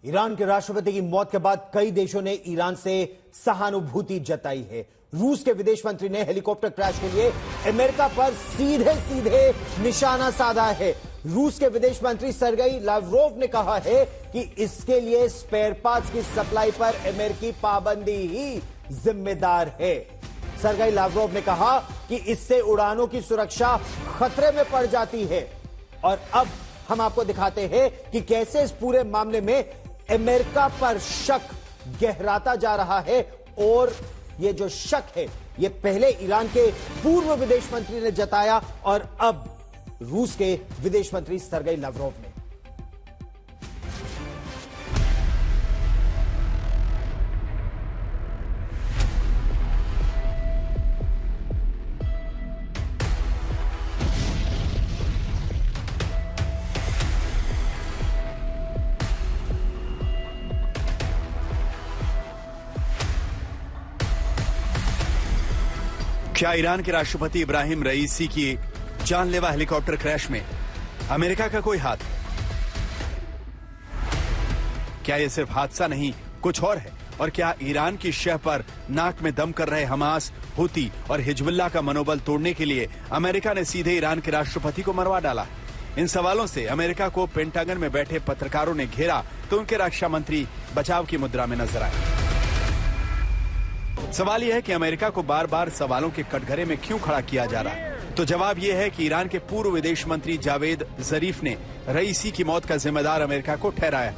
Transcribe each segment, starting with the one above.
Iran के राष्ट्रपति की मौत के बाद कई देशों ने ईरान से सहानुभूति जताई है। रूस के विदेश मंत्री ने हेलीकॉप्टर क्रैश के लिए अमेरिका पर सीधे सीधे निशाना साधा है। रूस के विदेश मंत्री सर्गेई लावरोव ने कहा है कि इसके लिए स्पेयर पार्ट्स की सप्लाई पर अमेरिकी पाबंदी ही जिम्मेदार है। सर्गेई लावरोव ने कहा कि इससे उड़ानों की सुरक्षा खतरे में पड़ जाती है। और अब हम आपको दिखाते हैं कि कैसे इस पूरे मामले में अमेरिका पर शक गहराता जा रहा है। और यह जो शक है, यह पहले ईरान के पूर्व विदेश मंत्री ने जताया और अब रूस के विदेश मंत्री सर्गेई लावरोव ने। क्या ईरान के राष्ट्रपति इब्राहिम रईसी की जानलेवा हेलीकॉप्टर क्रैश में अमेरिका का कोई हाथ? क्या यह सिर्फ हादसा नहीं, कुछ और है? और क्या ईरान की शह पर नाक में दम कर रहे हमास, हुती और हिजबुल्लाह का मनोबल तोड़ने के लिए अमेरिका ने सीधे ईरान के राष्ट्रपति को मरवा डाला? इन सवालों से अमेरिका को पेंटागन में बैठे पत्रकारों ने घेरा तो उनके रक्षा मंत्री बचाव की मुद्रा में नजर आए। सवाल यह है कि अमेरिका को बार बार सवालों के कटघरे में क्यों खड़ा किया जा रहा है? तो जवाब यह है कि ईरान के पूर्व विदेश मंत्री जावेद जरीफ ने रईसी की मौत का जिम्मेदार अमेरिका को ठहराया।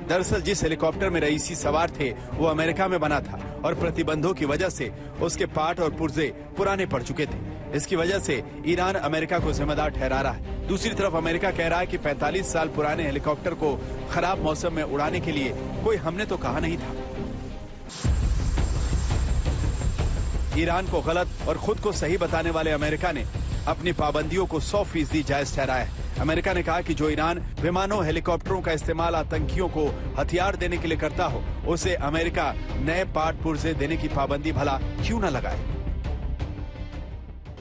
दरअसल जिस हेलीकॉप्टर में रईसी सवार थे वो अमेरिका में बना था और प्रतिबंधों की वजह से उसके पार्ट और पुर्जे पुराने पड़ चुके थे। इसकी वजह से ईरान अमेरिका को जिम्मेदार ठहरा रहा है। दूसरी तरफ अमेरिका कह रहा है कि 45 साल पुराने हेलीकॉप्टर को खराब मौसम में उड़ाने के लिए कोई हमने तो कहा नहीं था। ईरान को गलत और खुद को सही बताने वाले अमेरिका ने अपनी पाबंदियों को 100% जायज ठहराया है। अमेरिका ने कहा कि जो ईरान विमानों हेलीकॉप्टरों का इस्तेमाल आतंकियों को हथियार देने के लिए करता हो, उसे अमेरिका नए पार्ट पुर्जे देने की पाबंदी भला क्यों न लगाए।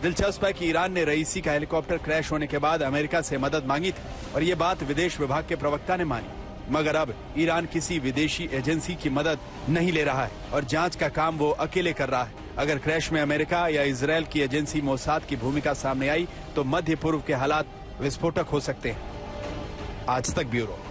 दिलचस्प है कि ईरान ने रईसी का हेलीकॉप्टर क्रैश होने के बाद अमेरिका से मदद मांगी थी और ये बात विदेश विभाग के प्रवक्ता ने मानी। मगर अब ईरान किसी विदेशी एजेंसी की मदद नहीं ले रहा है और जांच का काम वो अकेले कर रहा है। अगर क्रैश में अमेरिका या इजरायल की एजेंसी मोसाद की भूमिका सामने आई तो मध्य पूर्व के हालात विस्फोटक हो सकते हैं। आज तक ब्यूरो।